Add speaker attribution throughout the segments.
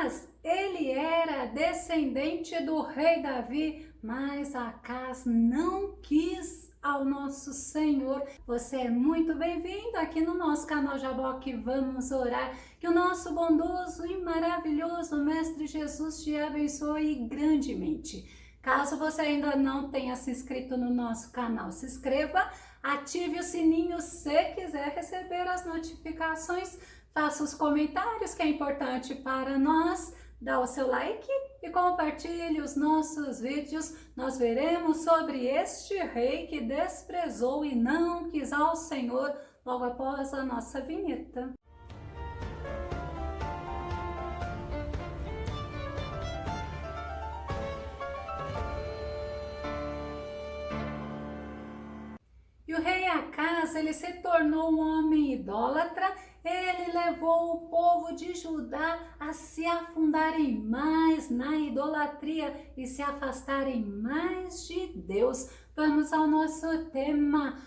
Speaker 1: Acas, ele era descendente do rei Davi, mas Acas não quis ao nosso Senhor. Você é muito bem-vindo aqui no nosso canal Jaboque. Vamos orar. Que o nosso bondoso e maravilhoso Mestre Jesus te abençoe grandemente. Caso você ainda não tenha se inscrito no nosso canal, se inscreva, ative o sininho se quiser receber as notificações, faça os comentários que é importante para nós, dá o seu like e compartilhe os nossos vídeos. Nós veremos sobre este rei que desprezou e não quis ao Senhor logo após a nossa vinheta. E o rei Acas, ele se tornou um homem idólatra. Ele levou o povo de Judá a se afundarem mais na idolatria e se afastarem mais de Deus. Vamos ao nosso tema.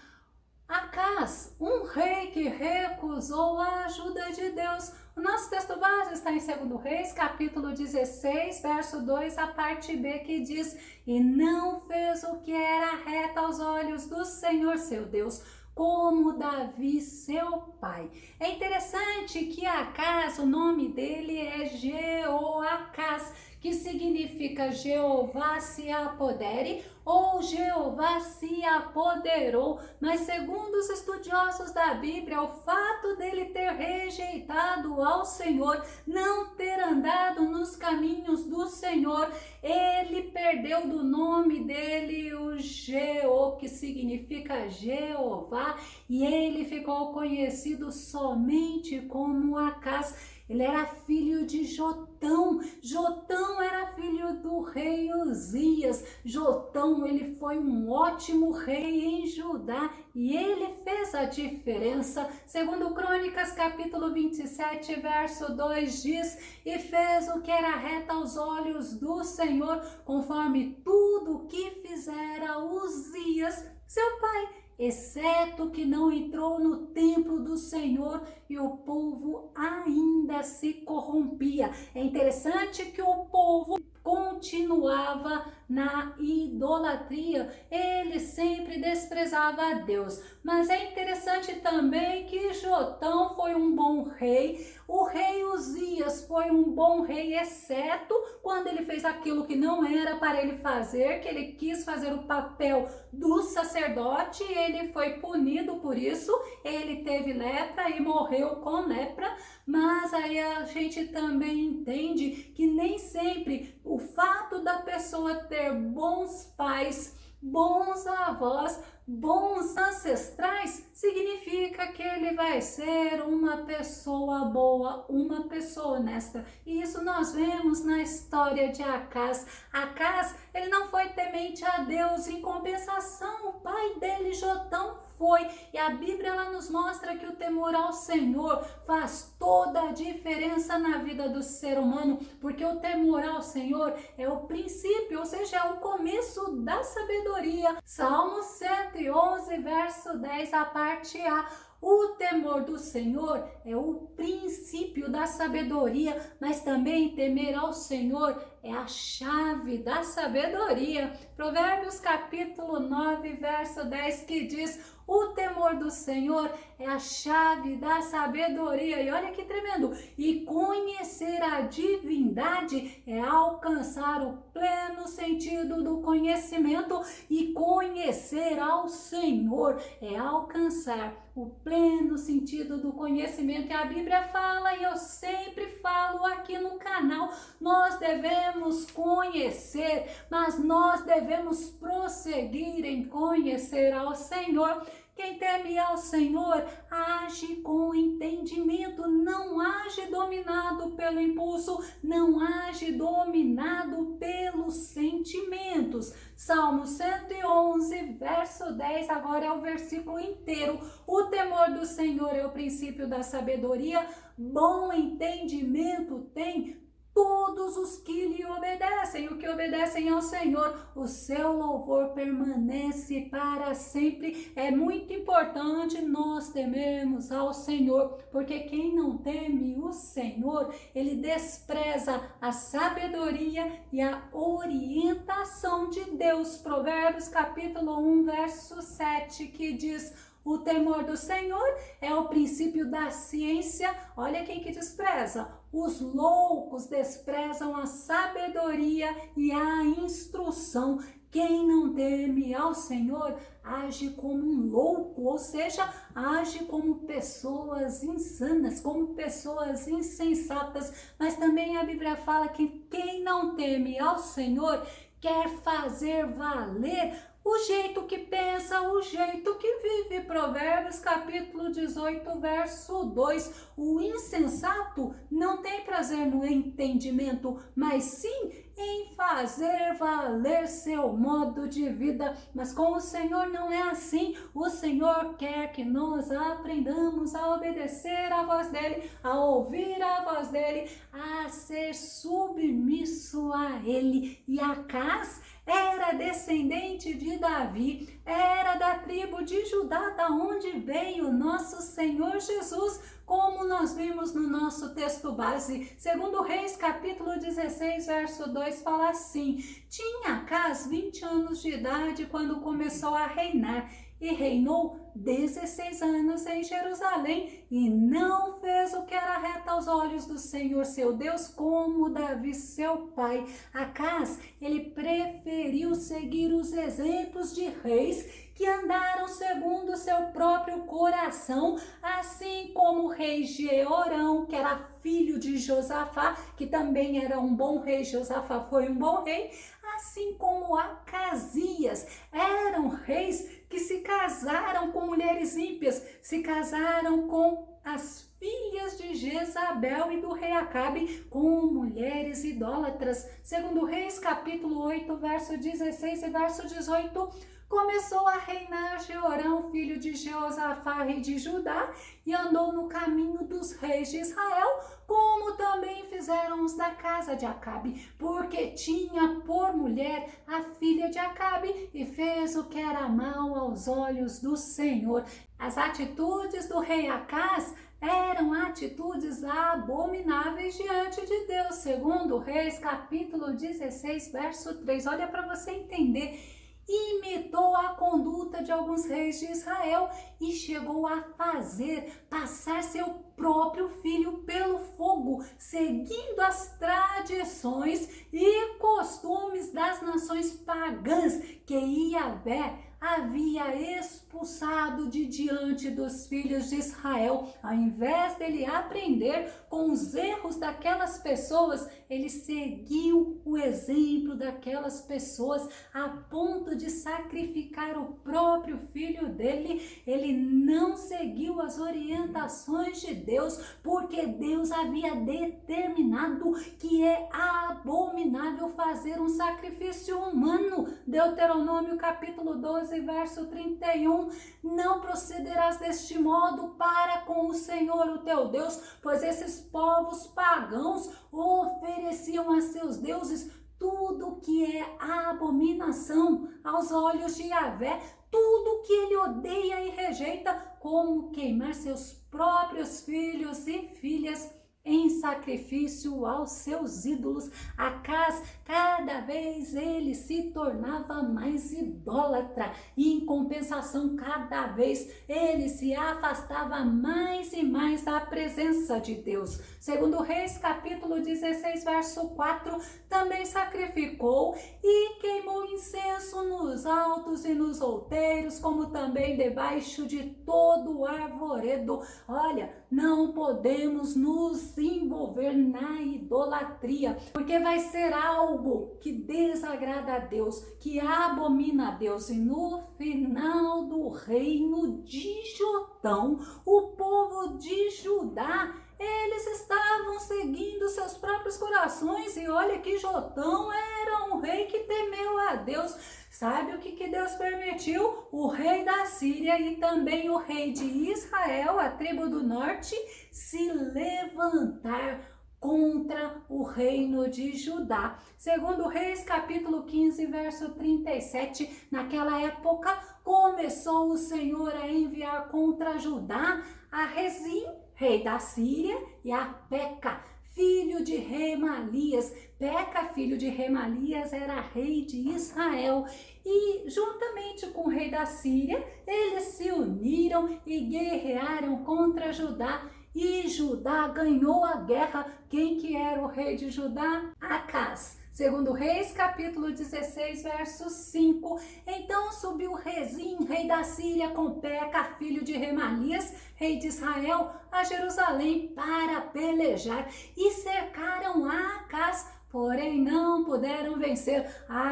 Speaker 1: Acas, um rei que recusou a ajuda de Deus. O nosso texto base está em 2 Reis, capítulo 16, verso 2, a parte B, que diz: E não fez o que era reto aos olhos do Senhor seu Deus, como Davi, seu pai. É interessante que Acas, o nome dele é Jeoacás, que significa Jeová se apodere ou Jeová se apoderou. Mas segundo os estudiosos da Bíblia, o fato dele ter rejeitado ao Senhor, não ter andado nos caminhos do Senhor, ele perdeu do nome dele o Jeô, que significa Jeová, e ele ficou conhecido somente como Acas. Ele era filho de Jotão. Jotão era filho do rei Uzias. Jotão, ele foi um ótimo rei em Judá e ele fez a diferença. Segundo Crônicas, capítulo 27, verso 2 diz: E fez o que era reto aos olhos do Senhor, conforme tudo que fizera Uzias, seu pai, exceto que não entrou no templo do Senhor e o povo ainda se corrompia. É interessante que o povo continuava na idolatria, ele sempre desprezava a Deus. Mas é interessante também que Jotão foi um bom rei, o rei Uzias foi um bom rei, exceto quando ele fez aquilo que não era para ele fazer, que ele quis fazer o papel do sacerdote, ele foi punido por isso, ele teve lepra e morreu com lepra. Mas aí a gente também entende que nem sempre o fato da pessoa ter bons pais, bons avós, bons ancestrais, significa que ele vai ser uma pessoa boa, uma pessoa honesta. E isso nós vemos na história de Acas. Acas, ele não foi temente a Deus, em compensação, o pai dele, Jotão, foi. E a Bíblia ela nos mostra que o temor ao Senhor faz toda a diferença na vida do ser humano, porque o temor ao Senhor é o princípio, ou seja, é o começo da sabedoria. Salmo 111, verso 10, a parte A. O temor do Senhor é o princípio da sabedoria, mas também temer ao Senhor é a chave da sabedoria. Provérbios capítulo 9, verso 10, que diz: O temor do Senhor é a chave da sabedoria. E olha que tremendo! E conhecer a divindade é alcançar o pleno sentido do conhecimento. E conhecer ao Senhor é alcançar o pleno sentido do conhecimento. E a Bíblia fala, e eu sempre falo aqui no canal, nós devemos conhecer, mas nós devemos prosseguir em conhecer ao Senhor. Quem teme ao Senhor age com entendimento, não age dominado pelo impulso, não age dominado pelos sentimentos. Salmo 111, verso 10, agora é o versículo inteiro. O temor do Senhor é o princípio da sabedoria, bom entendimento tem todos os que lhe obedecem, o que obedecem ao Senhor, o seu louvor permanece para sempre. É muito importante nós temermos ao Senhor, porque quem não teme o Senhor, ele despreza a sabedoria e a orientação de Deus. Provérbios capítulo 1, verso 7, que diz: o temor do Senhor é o princípio da ciência. Olha quem que despreza. Os loucos desprezam a sabedoria e a instrução. Quem não teme ao Senhor age como um louco, ou seja, age como pessoas insanas, como pessoas insensatas. Mas também a Bíblia fala que quem não teme ao Senhor quer fazer valer o jeito que pensa, o jeito que vive. Provérbios capítulo 18, verso 2. O insensato não tem prazer no entendimento, mas sim em fazer valer seu modo de vida. Mas com o Senhor não é assim. O Senhor quer que nós aprendamos a obedecer a voz dele, a ouvir a voz dele, a ser submisso a ele. E Acás era descendente de Davi, era da tribo de Judá, da onde veio nosso Senhor Jesus, como nós vimos no nosso texto base. Segundo Reis, capítulo 16, verso 2, fala assim: tinha Acás 20 anos de idade quando começou a reinar, e reinou 16 anos em Jerusalém, e não fez o que era reto aos olhos do Senhor seu Deus, como Davi seu pai. Acás, ele preferiu seguir os exemplos de reis que andaram segundo seu próprio coração, assim como o rei Jeorão, que era filho de Josafá, que também era um bom rei. Josafá foi um bom rei, assim como Acasias. Eram reis que se casaram com mulheres ímpias, se casaram com as filhas de Jezabel e do rei Acabe, com mulheres idólatras. Segundo Reis, capítulo 8, verso 16 e verso 18, começou a reinar Jeorão, filho de Jeosafá, rei de Judá, e andou no caminho dos reis de Israel, como também fizeram os da casa de Acabe, porque tinha por mulher a filha de Acabe, e fez o que era mal aos olhos do Senhor. As atitudes do rei Acás eram atitudes abomináveis diante de Deus. Segundo Reis, capítulo 16, verso 3. Olha para você entender. Imitou a conduta de alguns reis de Israel e chegou a fazer passar seu próprio filho pelo fogo, seguindo as tradições e costumes das nações pagãs que Yahvé havia expulsado de diante dos filhos de Israel. Ao invés dele aprender com os erros daquelas pessoas, ele seguiu o exemplo daquelas pessoas a ponto de sacrificar o próprio filho dele. Ele não seguiu as orientações de Deus, porque Deus havia determinado que é abominável fazer um sacrifício humano. Deuteronômio capítulo 12, verso 31, não procederás deste modo para com o Senhor o teu Deus, pois esses povos pagãos ofereciam a seus deuses tudo que é abominação aos olhos de Yahvé, tudo que ele odeia e rejeita, como queimar seus próprios filhos e filhas em sacrifício aos seus ídolos. Acás, cada vez ele se tornava mais idólatra, e em compensação, cada vez ele se afastava mais e mais da presença de Deus. Segundo Reis, capítulo 16, verso 4, também sacrificou e queimou incenso nos altos e nos outeiros, como também debaixo de todo o arvoredo. Olha, não podemos nos envolver na idolatria, porque vai ser algo que desagrada a Deus, que abomina a Deus. E no final do reino de Jotão, o povo de Judá, eles estavam seguindo seus próprios corações, e olha que Jotão era um rei que temeu a Deus. Sabe o que Deus permitiu? O rei da Síria e também o rei de Israel, a tribo do norte, se levantar contra o reino de Judá. Segundo Reis, capítulo 15, verso 37, naquela época começou o Senhor a enviar contra Judá a Rezim, rei da Síria, e a Peca, filho de Remalias. Peca, filho de Remalias, era rei de Israel. E juntamente com o rei da Síria, eles se uniram e guerrearam contra Judá. E Judá ganhou a guerra. Quem que era o rei de Judá? Acás. Segundo Reis, capítulo 16, verso 5. Então subiu Rezim, rei da Síria, com Peca, filho de Remalias, rei de Israel, a Jerusalém para pelejar. E cercaram Acás, porém não puderam vencer.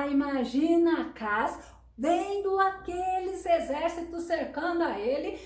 Speaker 1: Imagina Acás vendo aqueles exércitos cercando a ele.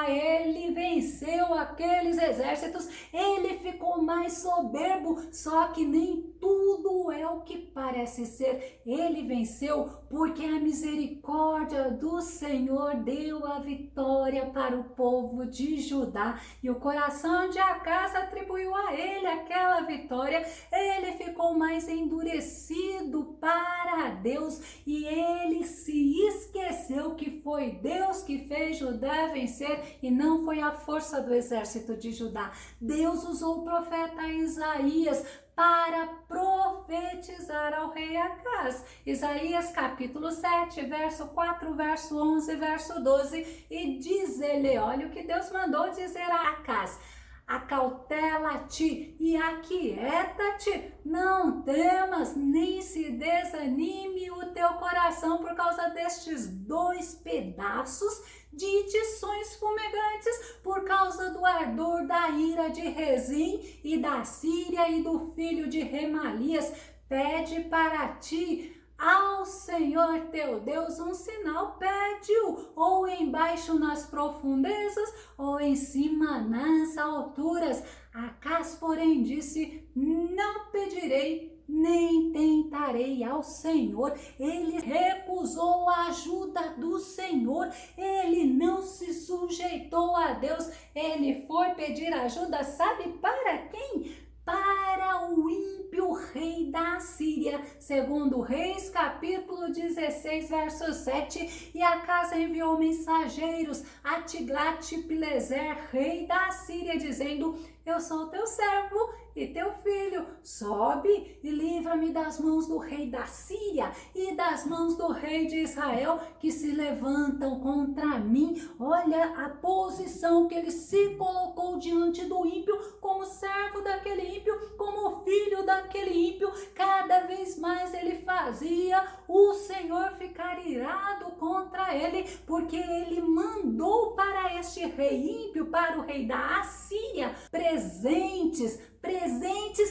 Speaker 1: Ele venceu aqueles exércitos, ele ficou mais soberbo, só que nem tudo é o que parece ser. Ele venceu porque a misericórdia do Senhor deu a vitória para o povo de Judá, e o coração de Acás atribuiu a ele aquela vitória. Ele ficou mais endurecido para Deus, e ele se esqueceu que foi Deus que fez Judá vencer e não foi a força do exército de Judá. Deus usou o profeta Isaías para profetizar ao rei Acás. Isaías capítulo 7, verso 4, verso 11, verso 12, e diz ele, olha o que Deus mandou dizer a Acás: acautela-te e aquieta-te, não temas, nem se desanime o teu coração por causa destes dois pedaços de tições fumegantes, por causa do ardor da ira de Rezim e da Síria e do filho de Remalias. Pede para ti ao Senhor teu Deus um sinal, pede-o, ou embaixo nas profundezas, ou em cima nas alturas. Acás, porém, disse: não pedirei, nem tentarei ao Senhor. Ele recusou a ajuda do Senhor, ele não se sujeitou a Deus, ele foi pedir ajuda, sabe para quem? Para o ímpio rei da Síria. Segundo Reis, capítulo 16, verso 7, e Acás enviou mensageiros a Tiglat-Pileser, rei da Síria, dizendo: eu sou teu servo e teu filho, sobe e livra-me das mãos do rei da Síria e das mãos do rei de Israel, que se levantam contra mim. Olha a posição que ele se colocou diante do ímpio, como servo daquele ímpio, como filho daquele ímpio. Cada vez mais ele fazia o Senhor ficar irado contra ele, porque ele mandou para este rei ímpio, para o rei da Assíria, presentes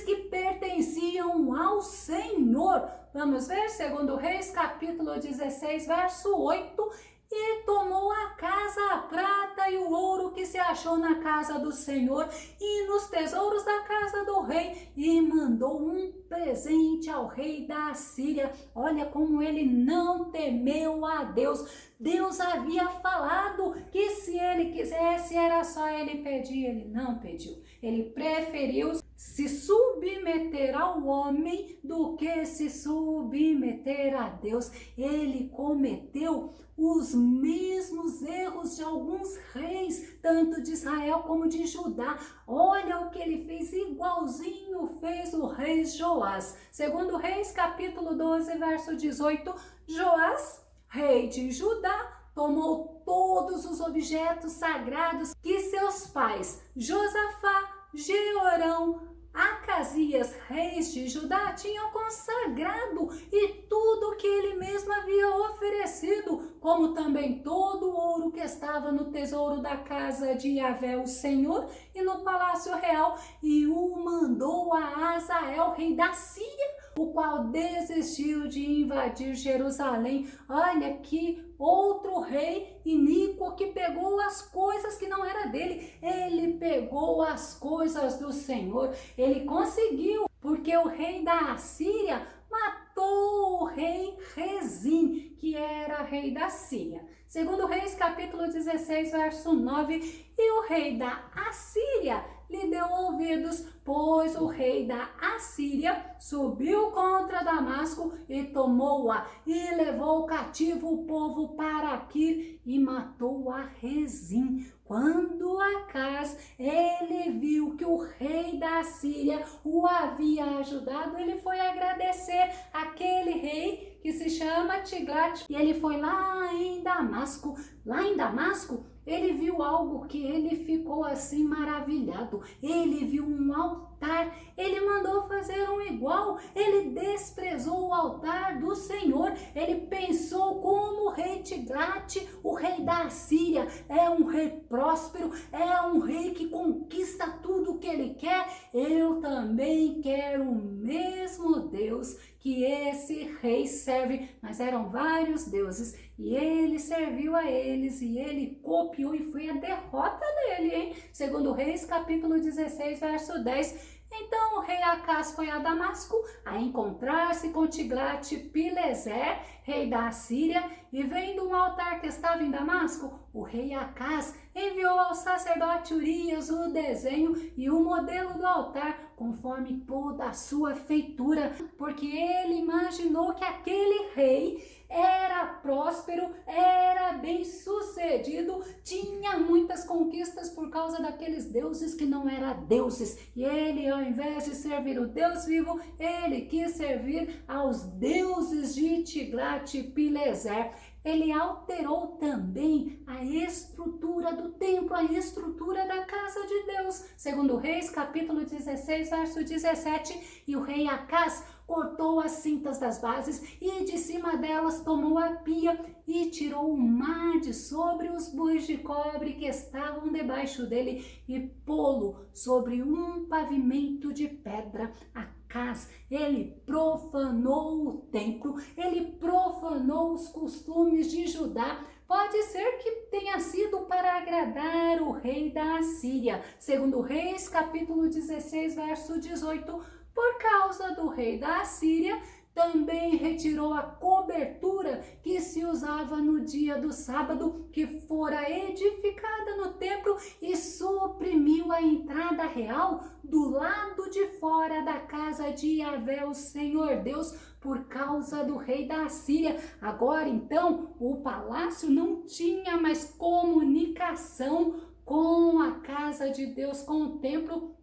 Speaker 1: que pertenciam ao Senhor. Vamos ver, segundo Reis, capítulo 16, verso 8. E tomou a casa, a prata e o ouro que se achou na casa do Senhor e nos tesouros da casa do rei, e mandou um presente ao rei da Assíria. Olha como ele não temeu a Deus. Deus havia falado que se ele quisesse era só ele pedir, ele não pediu. Ele preferiu se submeter ao homem do que se submeter a Deus. Ele cometeu os mesmos erros de alguns reis, tanto de Israel como de Judá. Olha o que ele fez, igualzinho fez o rei Joás. Segundo Reis, capítulo 12, verso 18, Joás, rei de Judá, tomou todos os objetos sagrados que seus pais, Josafá, Jeorão, Acasias, reis de Judá, tinham consagrado, e tudo que ele mesmo havia oferecido, como também todo o ouro que estava no tesouro da casa de Yahvé, o Senhor, e no palácio real, e o mandou a Azael, rei da Síria, o qual desistiu de invadir Jerusalém. Olha que outro rei iníquo que pegou as coisas que não era dele. Ele pegou as coisas do Senhor. Ele conseguiu, porque o rei da Assíria matou o rei Rezim, que era rei da Síria. Segundo Reis, capítulo 16, verso 9, e o rei da Assíria lhe deu ouvidos, pois o rei da Assíria subiu contra Damasco e tomou-a, e levou cativo o povo para Quir e matou a Rezim. Quando Acaz ele viu que o rei da Assíria o havia ajudado, ele foi agradecer aquele rei que se chama Tiglat, e ele foi lá em Damasco. Lá em Damasco, ele viu algo que ele ficou assim maravilhado. Ele viu um altar, ele mandou fazer um igual. Ele desprezou o altar do Senhor. Ele pensou como o rei Tiglat, o rei da Assíria, é um rei próspero, é um rei que conquista tudo o que ele quer. Eu também quero o mesmo Deus que esse rei serve, mas eram vários deuses e ele serviu a eles e ele copiou e foi a derrota dele, hein? Segundo Reis, capítulo 16, verso 10. Então o rei Acaz foi a Damasco a encontrar-se com Tiglat-Pileser, rei da Assíria, e vendo um altar que estava em Damasco, o rei Acaz enviou ao sacerdote Urias o desenho e o modelo do altar, conforme toda a sua feitura, porque ele imaginou que aquele rei era próspero, era bem sucedido, tinha muitas conquistas por causa daqueles deuses que não eram deuses. E ele, ao invés de servir o Deus vivo, ele quis servir aos deuses de Tiglat-Pileser. Ele alterou também a estrutura do templo, a estrutura da casa de Deus. Segundo Reis, capítulo 16, verso 17, e o rei Acaz cortou as cintas das bases e de cima delas tomou a pia e tirou o mar de sobre os bois de cobre que estavam debaixo dele e pô-lo sobre um pavimento de pedra. Acaz, ele profanou o templo, ele profanou os costumes de Judá. Pode ser que tenha sido para agradar o rei da Assíria. Segundo Reis, capítulo 16, verso 18, por causa do rei da Assíria, também retirou a cobertura que se usava no dia do sábado, que fora edificada no templo, e suprimiu a entrada real do lado de fora da casa de Yahvé, o Senhor Deus, por causa do rei da Assíria. Agora, então, o palácio não tinha mais comunicação com a casa de Deus, com o templo.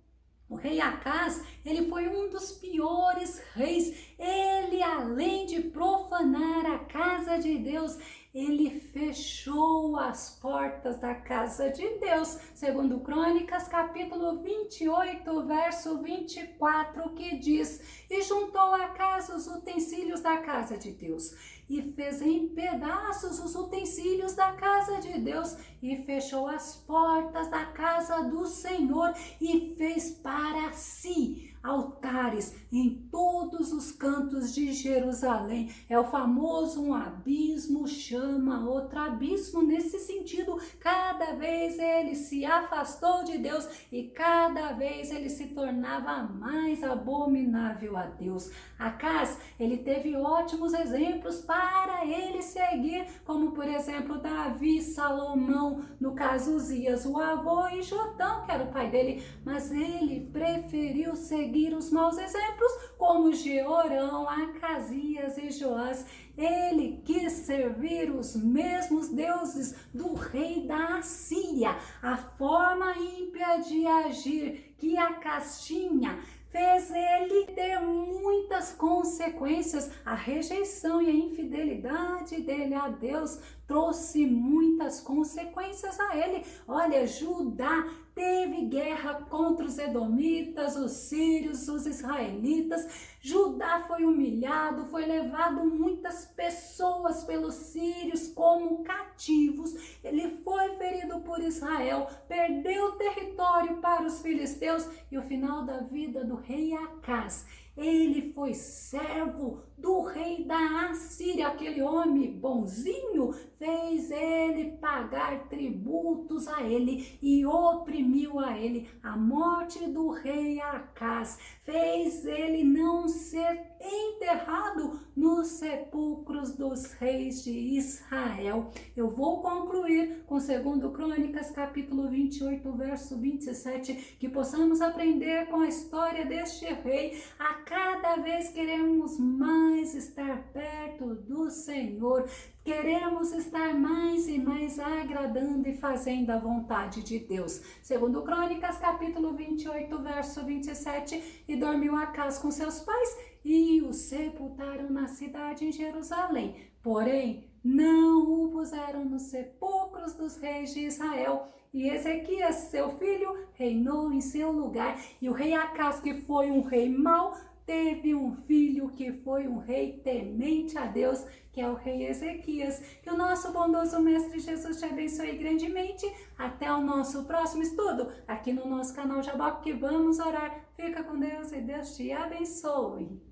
Speaker 1: O rei Acaz, ele foi um dos piores reis. Ele, além de profanar a casa de Deus, ele fechou as portas da casa de Deus. Segundo Crônicas, capítulo 28, verso 24, que diz: e juntou a casa os utensílios da casa de Deus, e fez em pedaços os utensílios da casa de Deus, e fechou as portas da casa do Senhor, e fez para si altares em todos os cantos de Jerusalém. É o famoso um abismo chama outro abismo. Nesse sentido, cada vez ele se afastou de Deus e cada vez ele se tornava mais abominável a Deus. Acaz, ele teve ótimos exemplos para ele seguir, como por exemplo Davi, Salomão, no caso Uzias, o avô, e Jotão, que era o pai dele, mas ele preferiu seguir os maus exemplos, como Jeorão, Acasias e Joás. Ele quis servir os mesmos deuses do rei da Assíria. A forma ímpia de agir que Acaz tinha fez ele ter muitas consequências. A rejeição e a infidelidade dele a Deus trouxe muitas consequências a ele. Olha, Judá teve guerra contra os edomitas, os sírios, os israelitas. Judá foi humilhado, foi levado muitas pessoas pelos sírios como cativos. Ele foi ferido por Israel, perdeu território para os filisteus, e o final da vida do rei Acaz, ele foi servo do rei da Assíria. Aquele homem bonzinho fez ele pagar tributos a ele e oprimiu a ele. A morte do rei Acaz fez ele não ser enterrado nos sepulcros dos reis de Israel. Eu vou concluir com 2 Crônicas, capítulo 28, verso 27, que possamos aprender com a história deste rei. A cada vez queremos mais estar perto do Senhor, queremos estar mais e mais agradando e fazendo a vontade de Deus. 2 Crônicas, capítulo 28, verso 27, e dormiu Acás com seus pais e o sepultaram na cidade em Jerusalém. Porém, não o puseram nos sepulcros dos reis de Israel. E Ezequias, seu filho, reinou em seu lugar. E o rei Acás, que foi um rei mau, teve um filho que foi um rei temente a Deus, que é o rei Ezequias. Que o nosso bondoso Mestre Jesus te abençoe grandemente. Até o nosso próximo estudo, aqui no nosso canal Jaboque, que vamos orar. Fica com Deus e Deus te abençoe.